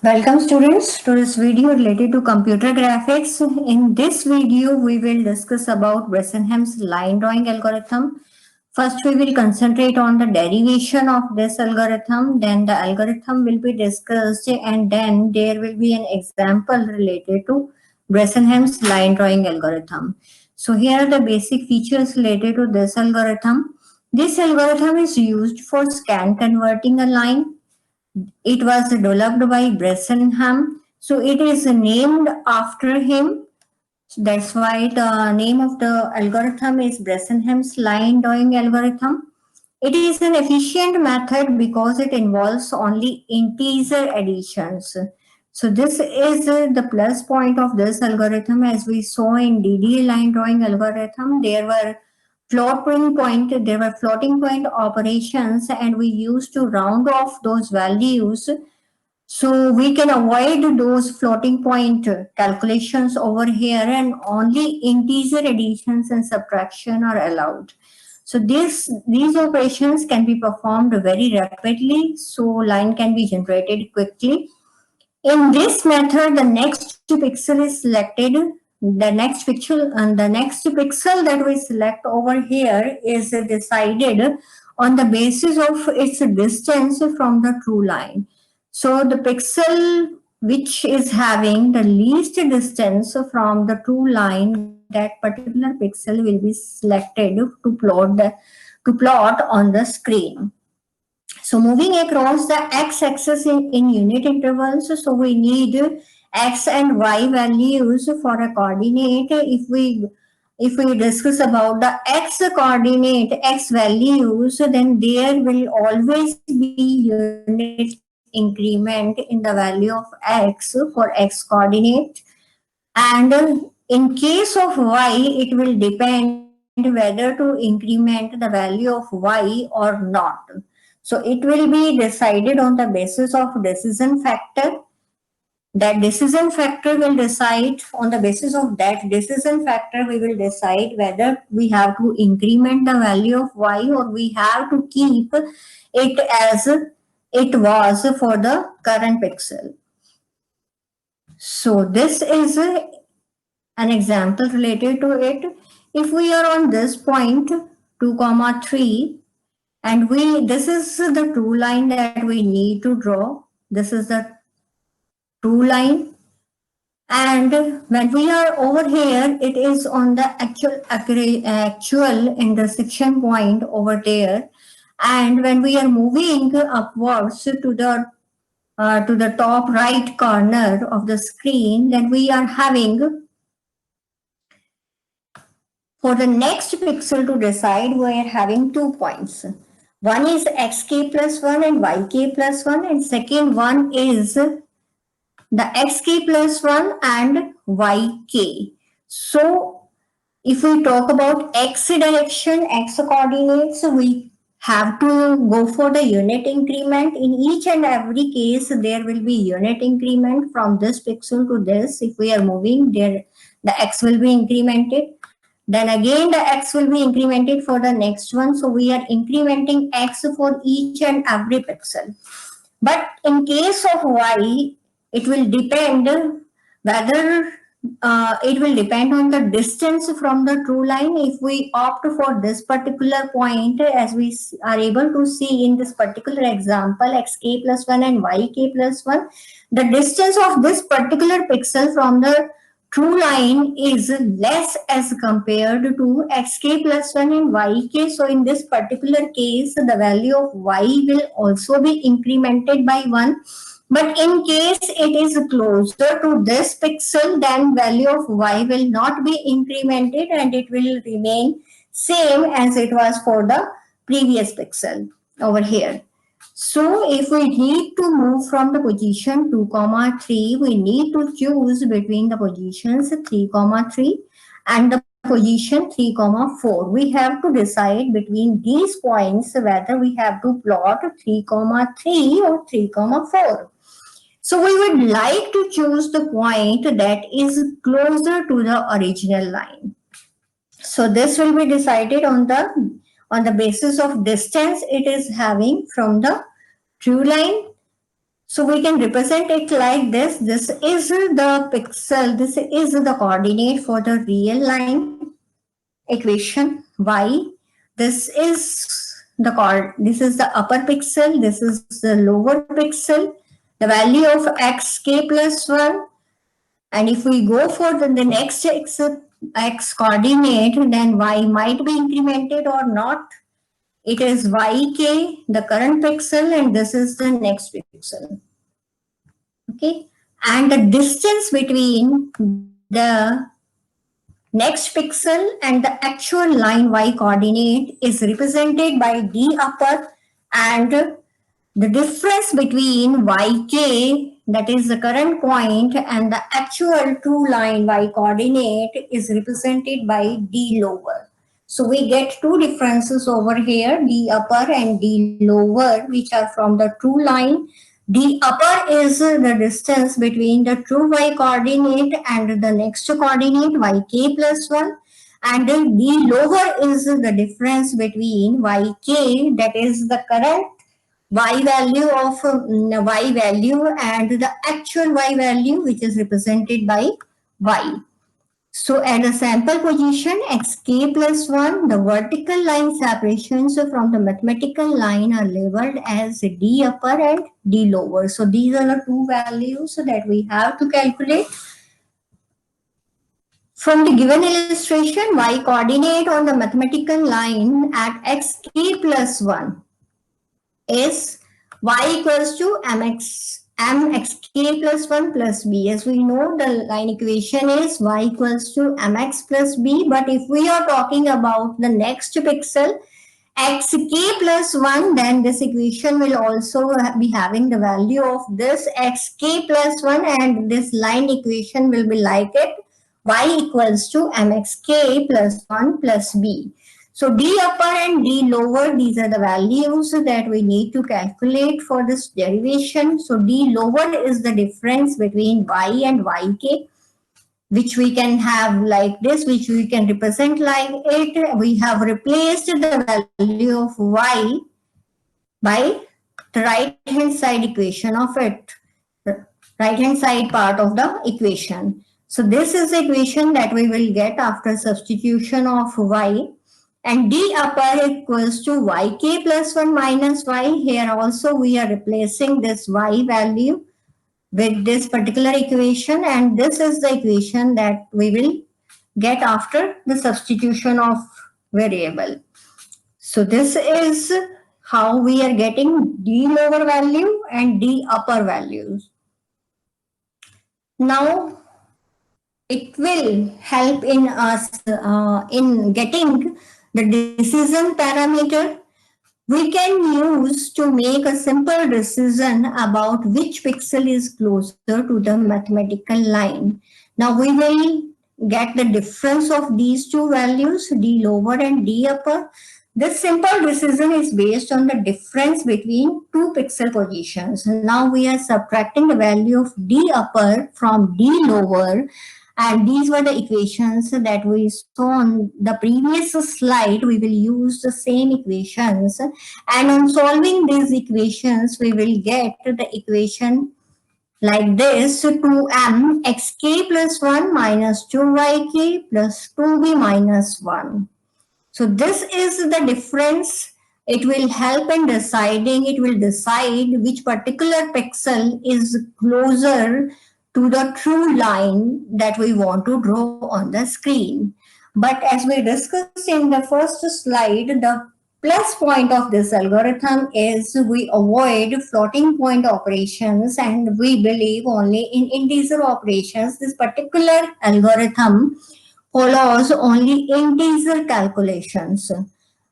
Welcome students to this video related to computer graphics. In this video, we will discuss about Bresenham's line drawing algorithm. First, we will concentrate on the derivation of this algorithm. Then the algorithm will be discussed and then there will be an example related to Bresenham's line drawing algorithm. So here are the basic features related to this algorithm. This algorithm is used for scan converting a line. It was developed by Bresenham, so it is named after him. So that's why the name of the algorithm is Bresenham's line drawing algorithm. It is an efficient method because it involves only integer additions. So this is the plus point of this algorithm. As we saw in DDA line drawing algorithm, there were floating point operations and we used to round off those values, so we can avoid those floating point calculations over here and only integer additions and subtraction are allowed. So these operations can be performed very rapidly, so line can be generated quickly. In this method, the next pixel is selected. The next pixel that we select over here is decided on the basis of its distance from the true line. So the pixel which is having the least distance from the true line, that particular pixel will be selected to plot on the screen. So moving across the x-axis in unit intervals, so we need x and y values for a coordinate. If we discuss about the x coordinate, x values, then there will always be unit increment in the value of x for x coordinate. And in case of y, it will depend whether to increment the value of y or not. So it will be decided on the basis of decision factor. That decision factor will decide, on the basis of that decision factor, we will decide whether we have to increment the value of y or we have to keep it as it was for the current pixel. So this is an example related to it. If we are on this point 2 comma 3, and this is the true line that we need to draw. This is the true line, and when we are over here, it is on the actual intersection point over there. And when we are moving upwards to the top right corner of the screen, then we are having, for the next pixel to decide, we are having 2 points. One is xk plus 1 and yk plus 1, and second one is the xk plus 1 and yk. So if we talk about x direction, x coordinates, we have to go for the unit increment. In each and every case, there will be unit increment from this pixel to this. If we are moving there, the x will be incremented. Then again, the x will be incremented for the next one. So we are incrementing x for each and every pixel. But in case of y, it will depend whether it will depend on the distance from the true line. If we opt for this particular point, as we are able to see in this particular example, xk plus 1 and yk plus 1, the distance of this particular pixel from the true line is less as compared to xk plus 1 and yk. So in this particular case, the value of y will also be incremented by 1. But in case it is closer to this pixel, then value of y will not be incremented and it will remain same as it was for the previous pixel over here. So if we need to move from the position 2 comma 3, we need to choose between the positions 3 comma 3 and the position 3 comma 4. We have to decide between these points whether we have to plot 3 comma 3 or 3 comma 4. So we would like to choose the point that is closer to the original line. So this will be decided on the basis of distance it is having from the true line. So we can represent it like this. This is the pixel, this is the coordinate for the real line equation y. This is this is the upper pixel, this is the lower pixel, the value of xk plus 1. And if we go for the next x coordinate, then y might be incremented or not. It is yk, the current pixel, and this is the next pixel. Okay, and the distance between the next pixel and the actual line y coordinate is represented by d upper, and the difference between yk, that is the current point, and the actual true line y coordinate is represented by d lower. So we get two differences over here, d upper and d lower, which are from the true line. D upper is the distance between the true y coordinate and the next coordinate yk plus 1. And D lower is the difference between yk, that is the current y value of y value, and the actual y value, which is represented by y. So at the sample position xk plus 1, the vertical line separations from the mathematical line are labeled as d upper and d lower. So these are the two values that we have to calculate. From the given illustration, y coordinate on the mathematical line at xk plus 1 is y equals to mxk plus 1 plus b. As we know, the line equation is y equals to mx plus b. But if we are talking about the next pixel, xk plus 1, then this equation will also be having the value of this xk plus 1, and this line equation will be like it, y equals to mxk plus 1 plus b. So d upper and d lower, these are the values that we need to calculate for this derivation. So d lower is the difference between y and yk, which we can have like this, which we can represent like it. We have replaced the value of y by the right hand side equation of it, right hand side part of the equation. So this is the equation that we will get after substitution of y. And d upper equals to yk plus 1 minus y. Here also we are replacing this y value with this particular equation, and this is the equation that we will get after the substitution of variable. So this is how we are getting d lower value and d upper values. Now it will help in us in getting the decision parameter we can use to make a simple decision about which pixel is closer to the mathematical line. Now we will get the difference of these two values, d lower and d upper. This simple decision is based on the difference between two pixel positions. Now we are subtracting the value of d upper from d lower, and these were the equations that we saw on the previous slide. We will use the same equations, and on solving these equations, we will get the equation like this: 2m xk plus 1 minus 2yk plus 2b minus 1. So this is the difference. It will help in deciding, it will decide which particular pixel is closer to the true line that we want to draw on the screen. But as we discussed in the first slide, the plus point of this algorithm is we avoid floating point operations, and we believe only in integer operations. This particular algorithm follows only integer calculations.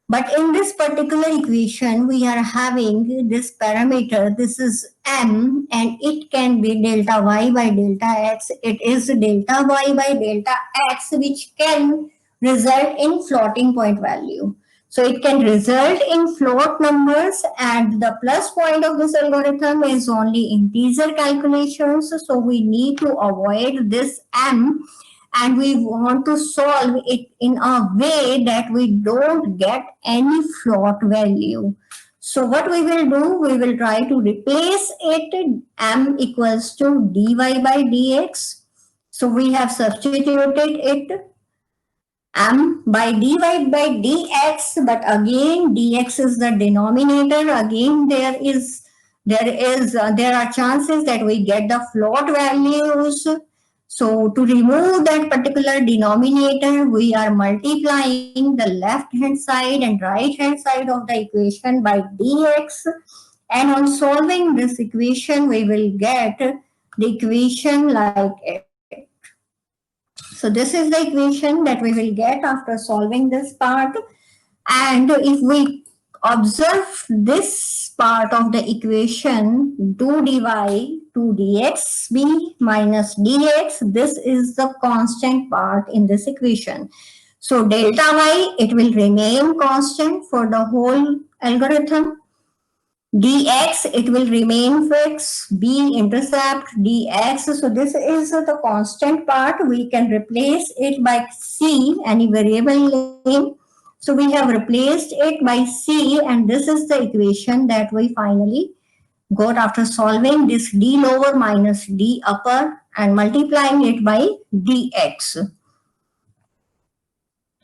But in this particular equation, we are having this parameter. This is m, and it can be delta y by delta x. It is delta y by delta x, which can result in floating point value. So it can result in float numbers, and the plus point of this algorithm is only integer calculations. So we need to avoid this m, and we want to solve it in a way that we don't get any float value. So what we will do, we will try to replace it, m equals to dy by dx. So we have substituted it m by dy by dx, but again dx is the denominator. Again there are chances that we get the float values. So to remove that particular denominator, we are multiplying the left hand side and right hand side of the equation by dx. And on solving this equation, we will get the equation like it. So this is the equation that we will get after solving this part. And if we observe this part of the equation, 2 dy 2 dx b minus dx, this is the constant part in this equation. So delta y, it will remain constant for the whole algorithm. Dx, it will remain fixed. B intercept dx. So this is the constant part. We can replace it by c, any variable name. So we have replaced it by c, and this is the equation that we finally got after solving this d lower minus d upper and multiplying it by dx.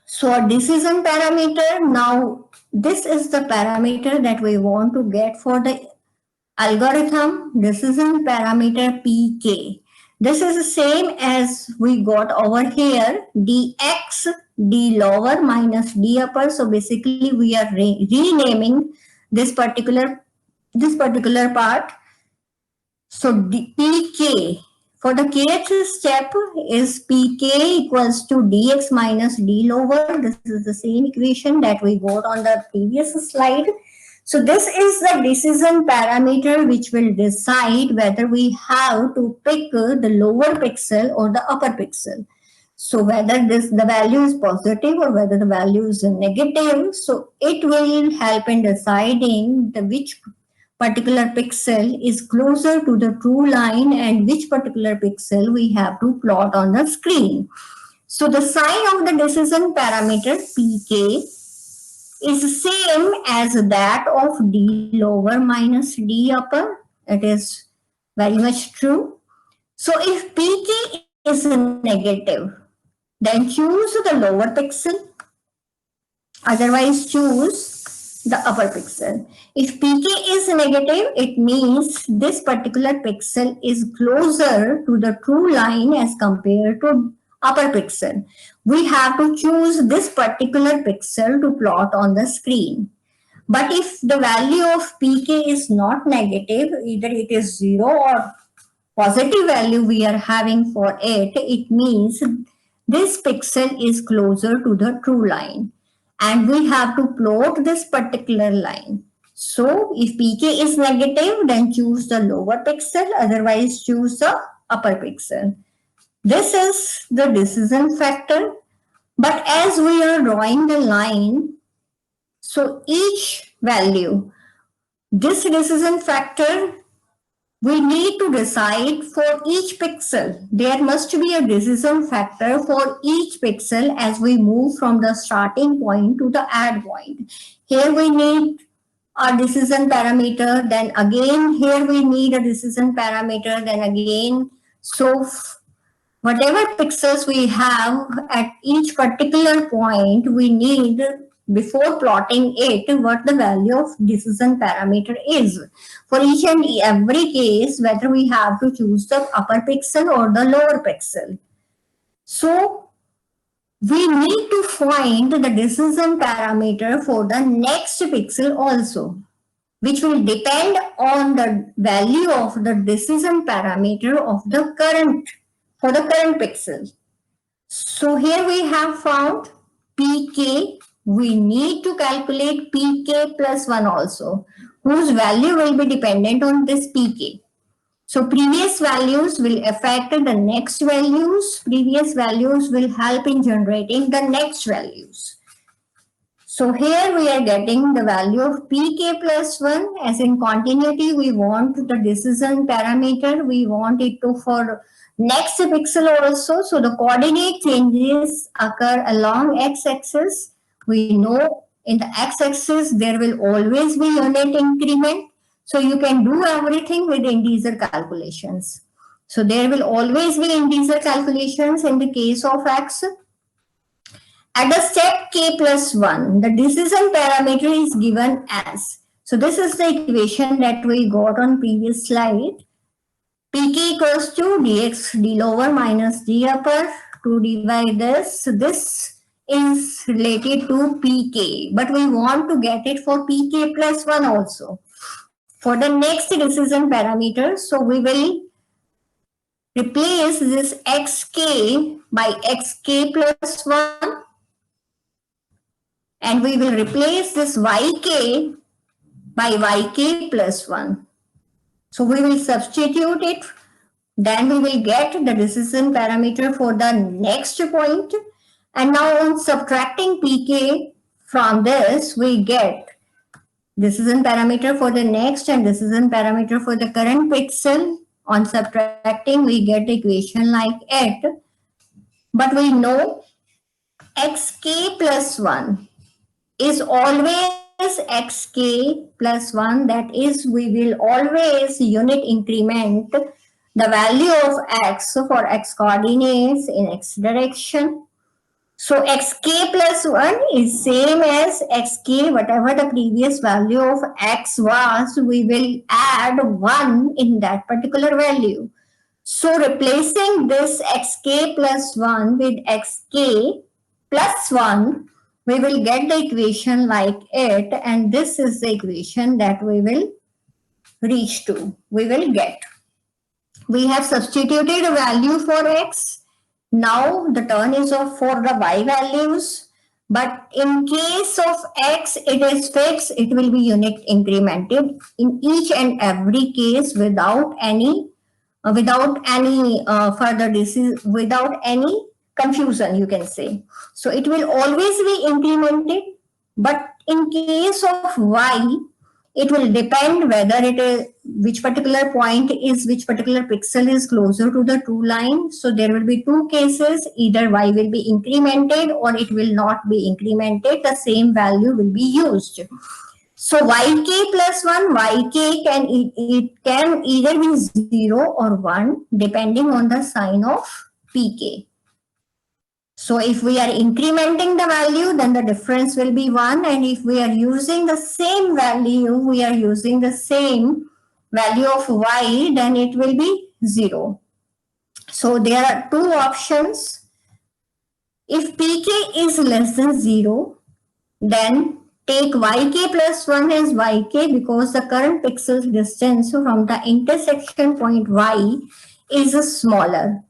So a decision parameter, now this is the parameter that we want to get for the algorithm, decision parameter pk. This is the same as we got over here, dx, d lower minus d upper. So basically we are renaming this particular part. So pk, for the kth step is pk equals to dx minus d lower. This is the same equation that we got on the previous slide. So this is the decision parameter which will decide whether we have to pick the lower pixel or the upper pixel. So whether the value is positive or whether the value is negative. So it will help in deciding which particular pixel is closer to the true line and which particular pixel we have to plot on the screen. So the sign of the decision parameter pk is same as that of d lower minus d upper. It is very much true. So if pk is negative, then choose the lower pixel. Otherwise, choose the upper pixel. If pk is negative, it means this particular pixel is closer to the true line as compared to upper pixel. We have to choose this particular pixel to plot on the screen. But if the value of pk is not negative, either it is 0 or positive value we are having for it, it means this pixel is closer to the true line. And we have to plot this particular line. So if pk is negative, then choose the lower pixel, otherwise choose the upper pixel. This is the decision factor. But as we are drawing the line, so each value, this decision factor, we need to decide for each pixel. There must be a decision factor for each pixel as we move from the starting point to the end point. Here we need a decision parameter, then again here we need a decision parameter, then again. So whatever pixels we have at each particular point, we need, before plotting it, what the value of decision parameter is. For each and every case, whether we have to choose the upper pixel or the lower pixel. So we need to find the decision parameter for the next pixel also, which will depend on the value of the decision parameter of the current, for the current pixel. So here we have found pk. We need to calculate pk plus 1 also, whose value will be dependent on this pk. So previous values will affect the next values. Previous values will help in generating the next values. So here we are getting the value of pk plus 1. As in continuity, we want the decision parameter. We want it to for next pixel also. So the coordinate changes occur along x-axis. We know in the x-axis, there will always be unit increment. So you can do everything with integer calculations. So there will always be integer calculations in the case of x. At the step k plus 1, the decision parameter is given as. So this is the equation that we got on previous slide. Pk equals to dx d lower minus d upper to divide this. So this is related to pk, but we want to get it for pk plus 1 also. For the next decision parameter, so we will replace this xk by xk plus 1, and we will replace this yk by yk plus 1. So we will substitute it, then we will get the decision parameter for the next point. And now on subtracting pk from this, we get decision parameter for the next and decision parameter for the current pixel. On subtracting, we get equation like it. But we know xk plus 1 is always xk plus 1. That is, we will always unit increment the value of x for x coordinates in x direction. So xk plus 1 is same as xk, whatever the previous value of x was, we will add 1 in that particular value. So replacing this xk plus 1 with xk plus 1, we will get the equation like it, and this is the equation that we will reach to, we will get. We have substituted a value for x. Now the turn is off for the y values. But in case of x, it is fixed. It will be unit incremented in each and every case without any further disease, without any confusion, you can say. So it will always be incremented. But in case of y, it will depend whether it is which particular pixel is closer to the true line. So there will be two cases, either y will be incremented or it will not be incremented. The same value will be used. So yk plus 1, yk can either be 0 or 1 depending on the sign of pk. So if we are incrementing the value, then the difference will be 1. And if we are using the same value, we are using the same value of y, then it will be 0. So there are two options. If pk is less than 0, then take yk plus 1 as yk, because the current pixel distance from the intersection point y is smaller.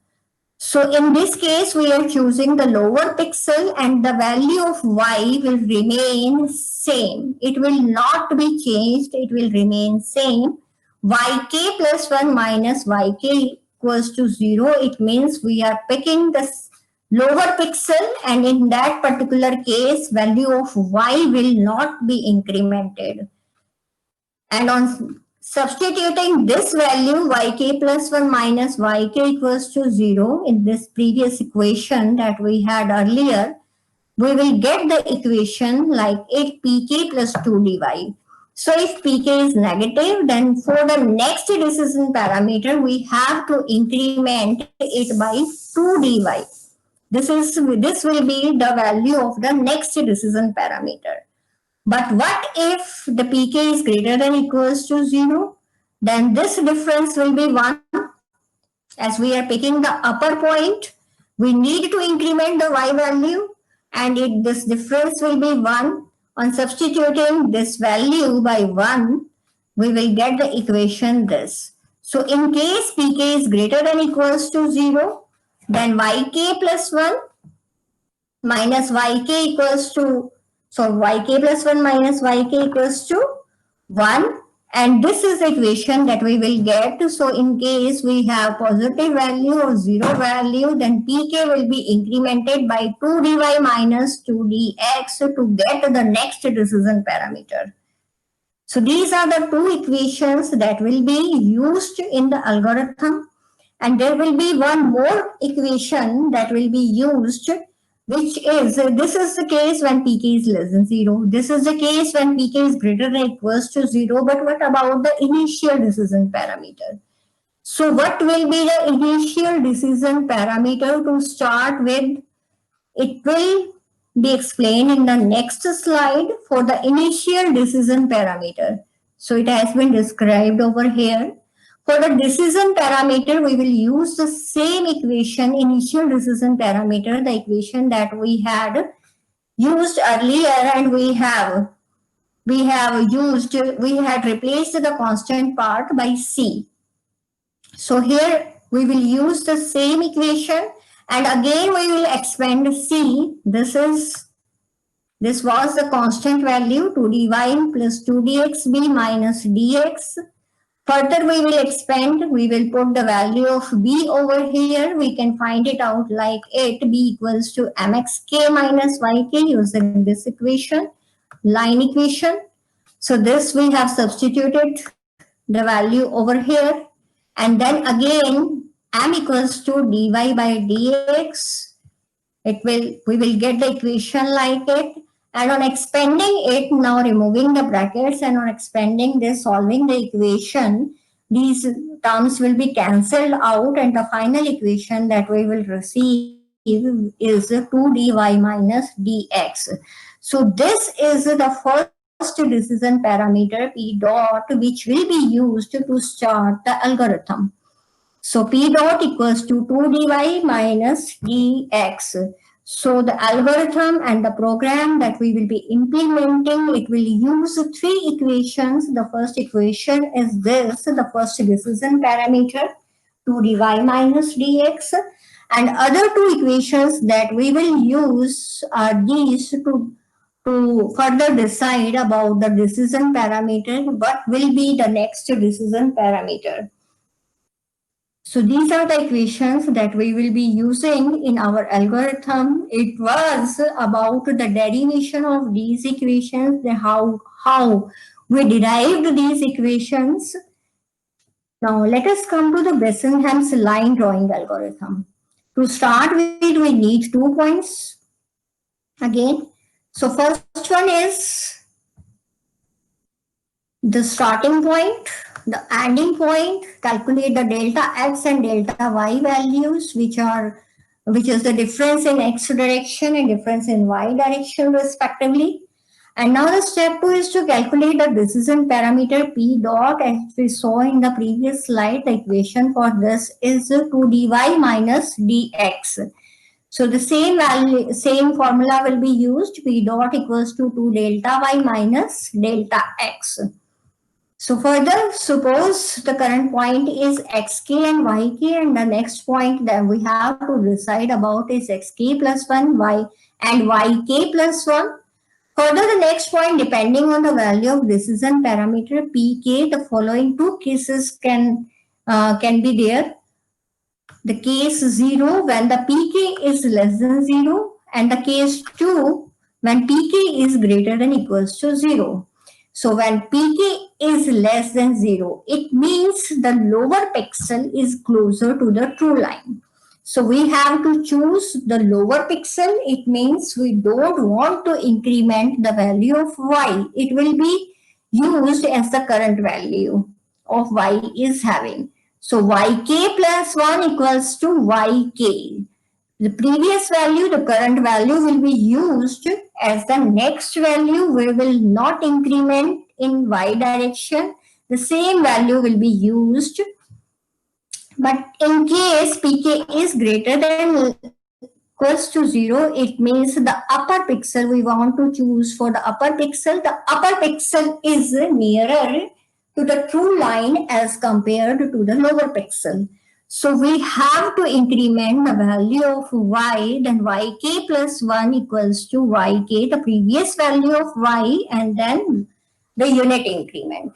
So in this case, we are choosing the lower pixel and the value of y will remain same. It will not be changed. It will remain same. Yk plus 1 minus yk equals to 0. It means we are picking the lower pixel, and in that particular case, value of y will not be incremented. And on substituting this value yk plus 1 minus yk equals to 0 in this previous equation that we had earlier, we will get the equation like 8 pk plus 2 dy. So if pk is negative, then for the next decision parameter, we have to increment it by 2 dy. This will be the value of the next decision parameter. But what if the pk is greater than equals to 0? Then this difference will be 1. As we are picking the upper point, we need to increment the y value, and this difference will be 1. On substituting this value by 1, we will get the equation this. So in case pk is greater than equals to 0, then yk plus 1 minus yk equals to, so yk plus 1 minus yk equals to 1. And this is the equation that we will get. So in case we have positive value or 0 value, then pk will be incremented by 2 dy minus 2 dx to get the next decision parameter. So these are the two equations that will be used in the algorithm. And there will be one more equation that will be used which is, this is the case when pk is less than 0. This is the case when pk is greater than or equals to 0. But what about the initial decision parameter? So what will be the initial decision parameter to start with? It will be explained in the next slide for the initial decision parameter. So it has been described over here. For the decision parameter, we will use the same equation, initial decision parameter, the equation that we had used earlier, and we had replaced the constant part by c. So here we will use the same equation, and again we will expand c. This was the constant value 2dy plus 2dxb minus dx. Further we will expand, we will put the value of b over here. We can find it out like it, b equals to mxk minus yk using this equation, line equation. So this we have substituted the value over here, and then again m equals to dy by dx. We will get the equation like it, and on expanding it, now removing the brackets, and on expanding this, solving the equation, these terms will be cancelled out, and the final equation that we will receive is 2dy minus dx. So this is the first decision parameter p dot, which will be used to start the algorithm. So p dot equals to 2dy minus dx. So the algorithm and the program that we will be implementing, it will use three equations. The first equation is this, the first decision parameter, 2dy minus dx. And other two equations that we will use are these to further decide about the decision parameter, what will be the next decision parameter. So these are the equations that we will be using in our algorithm. It was about the derivation of these equations, how we derived these equations. Now let us come to the Bessingham's line drawing algorithm. To start with, we need 2 points again. So first one is the starting point, the ending point. Calculate the delta x and delta y values, which is the difference in x direction and difference in y direction respectively. And now the step 2 is to calculate the decision parameter p dot. As we saw in the previous slide, the equation for this is 2dy minus dx. So the same formula will be used. P dot equals to 2 delta y minus delta x. So further, suppose the current point is xk and yk, and the next point that we have to decide about is xk plus 1 y and yk plus 1. Further, the next point, depending on the value of decision parameter pk, the following two cases can be there. The case 0 when the pk is less than 0, and the case 2 when pk is greater than equals to 0. So when pk is less than 0, it means the lower pixel is closer to the true line. So we have to choose the lower pixel. It means we don't want to increment the value of y. It will be used as the current value of y is having. So yk plus 1 equals to yk. The previous value, the current value will be used as the next value. We will not increment in y direction. The same value will be used. But in case pk is greater than equals to 0, it means the upper pixel we want to choose for the upper pixel. The upper pixel is nearer to the true line as compared to the lower pixel. So we have to increment the value of y, then yk plus 1 equals to yk, the previous value of y, and then the unit increment.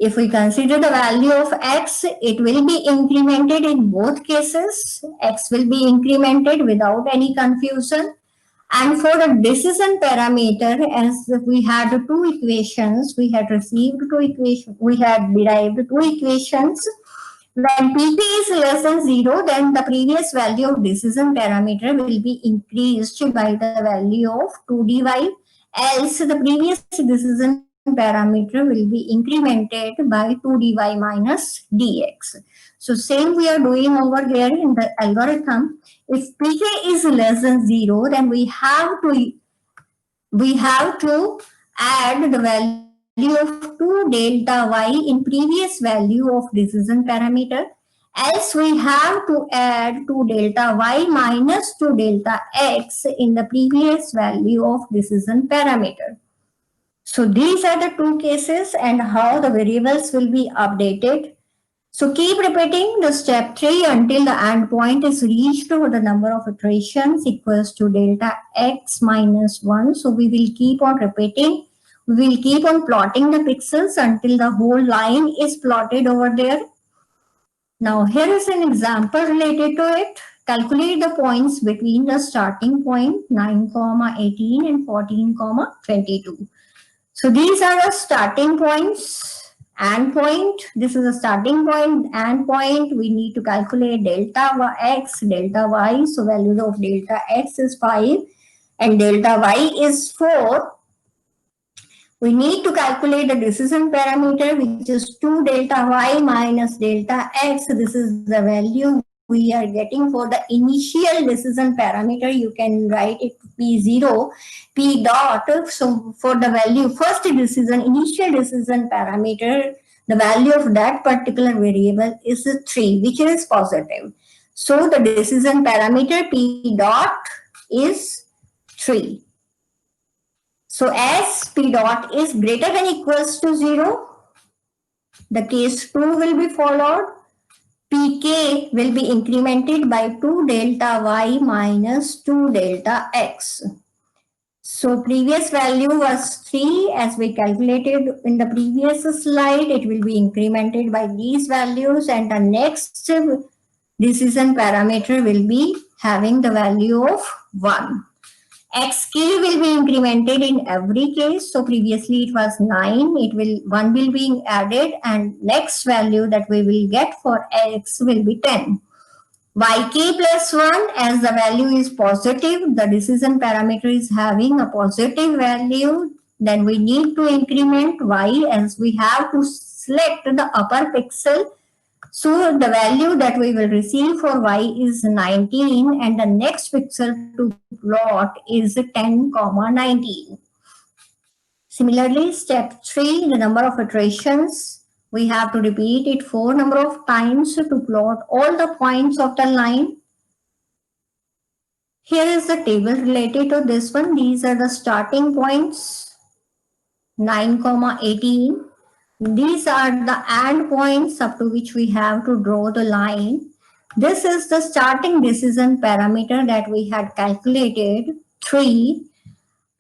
If we consider the value of x, it will be incremented in both cases. X will be incremented without any confusion. And for the decision parameter, as we had two equations, we had received two equations, we had derived two equations. When pk is less than 0, then the previous value of decision parameter will be increased by the value of 2dy, else the previous decision parameter will be incremented by 2dy minus dx. So same we are doing over here in the algorithm. If pk is less than 0, then we have to add the value of 2 delta y in previous value of decision parameter. Else we have to add 2 delta y minus 2 delta x in the previous value of decision parameter. So these are the two cases and how the variables will be updated. So keep repeating the step 3 until the endpoint is reached or the number of iterations equals to delta x minus 1. So we will keep on repeating. We will keep on plotting the pixels until the whole line is plotted over there. Now here is an example related to it. Calculate the points between the starting point 9, 18 and 14, 22. So these are the starting points, end point. This is a starting point, end point. We need to calculate delta x, delta y. So value of delta x is 5 and delta y is 4. We need to calculate the decision parameter, which is 2 delta y minus delta x. This is the value we are getting for the initial decision parameter. You can write it p0, p dot. So for the value, first decision, initial decision parameter, the value of that particular variable is 3, which is positive. So the decision parameter p dot is 3. So as p dot is greater than equals to 0, the case 2 will be followed. pk will be incremented by 2 delta y minus 2 delta x. So previous value was 3 as we calculated in the previous slide. It will be incremented by these values and the next decision parameter will be having the value of 1. Xk will be incremented in every case. So previously it was 9, 1 will be added and next value that we will get for x will be 10. Yk plus 1, as the value is positive, the decision parameter is having a positive value, then we need to increment y as we have to select the upper pixel. So the value that we will receive for y is 19 and the next pixel to plot is 10, 19. Similarly, step 3, the number of iterations, we have to repeat it 4 number of times to plot all the points of the line. Here is the table related to this one. These are the starting points 9, 18. These are the end points up to which we have to draw the line. This is the starting decision parameter that we had calculated 3.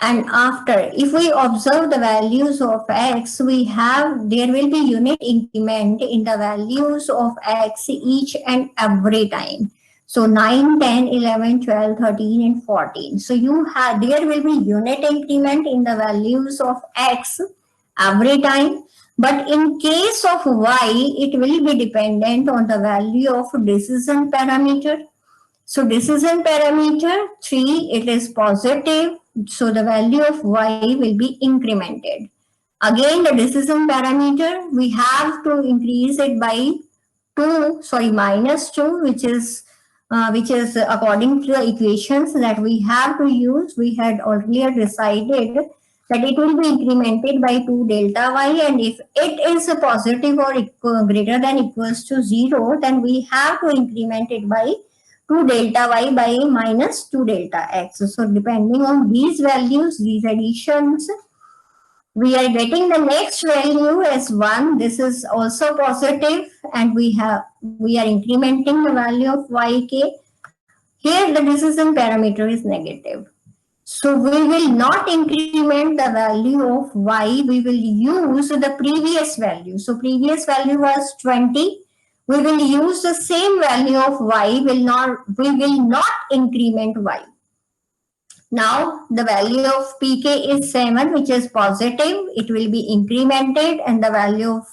And after, if we observe the values of x, there will be unit increment in the values of x each and every time. So 9, 10, 11, 12, 13 and 14. So there will be unit increment in the values of x every time. But in case of y, it will be dependent on the value of decision parameter. So decision parameter 3, it is positive. So the value of y will be incremented. Again, the decision parameter, we have to increase it by minus 2, which is according to the equations that we have to use. We had earlier decided that it will be incremented by 2 delta y, and if it is a positive or greater than equals to 0, then we have to increment it by 2 delta y by minus 2 delta x. So depending on these values, these additions, we are getting the next value as 1. This is also positive and we are incrementing the value of yk. Here the decision parameter is negative. So we will not increment the value of y, we will use the previous value. So previous value was 20. We will use the same value of y, we will not increment y. Now the value of pk is 7, which is positive. It will be incremented and the value of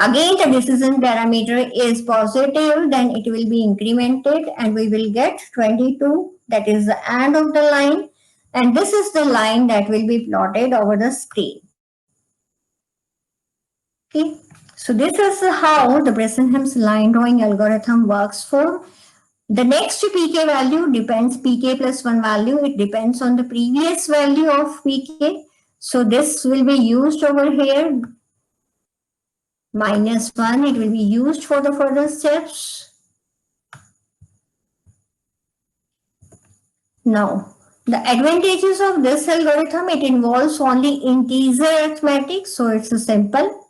Again, the decision parameter is positive, then it will be incremented and we will get 22. That is the end of the line. And this is the line that will be plotted over the screen. Okay. So this is how the Bressenham's line drawing algorithm works for. The next pk value depends, pk plus 1 value, it depends on the previous value of pk. So this will be used over here. -1, it will be used for the further steps. Now, the advantages of this algorithm, it involves only integer arithmetic, so it's simple.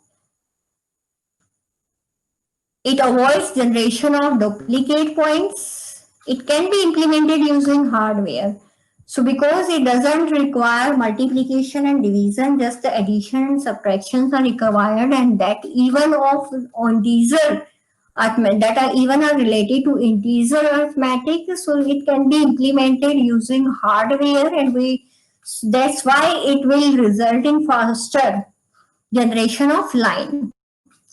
It avoids generation of duplicate points. It can be implemented using hardware. So because it doesn't require multiplication and division, just the addition and subtractions are required, and that even of integer that are even are related to integer arithmetic, so it can be implemented using hardware, and that's why it will result in faster generation of line,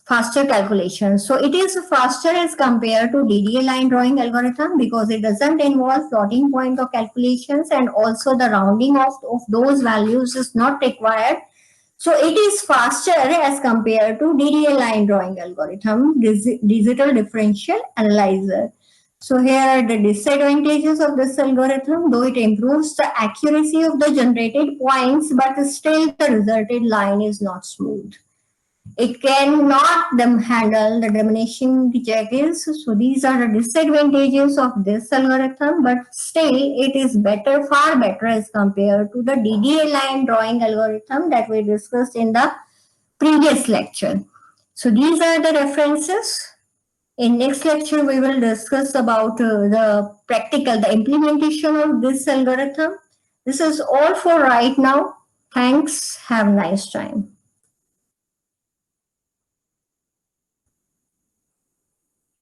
faster calculation. So it is faster as compared to DDA line drawing algorithm because it doesn't involve floating point of calculations, and also the rounding of those values is not required. So it is faster as compared to DDA line drawing algorithm, digital differential analyzer. So here are the disadvantages of this algorithm. Though it improves the accuracy of the generated points, but still the resulted line is not smooth. It cannot handle the diminishing changes. So these are the disadvantages of this algorithm, but still it is better, far better as compared to the DDA line drawing algorithm that we discussed in the previous lecture. So these are the references. In next lecture, we will discuss about the implementation of this algorithm. This is all for right now. Thanks. Have a nice time.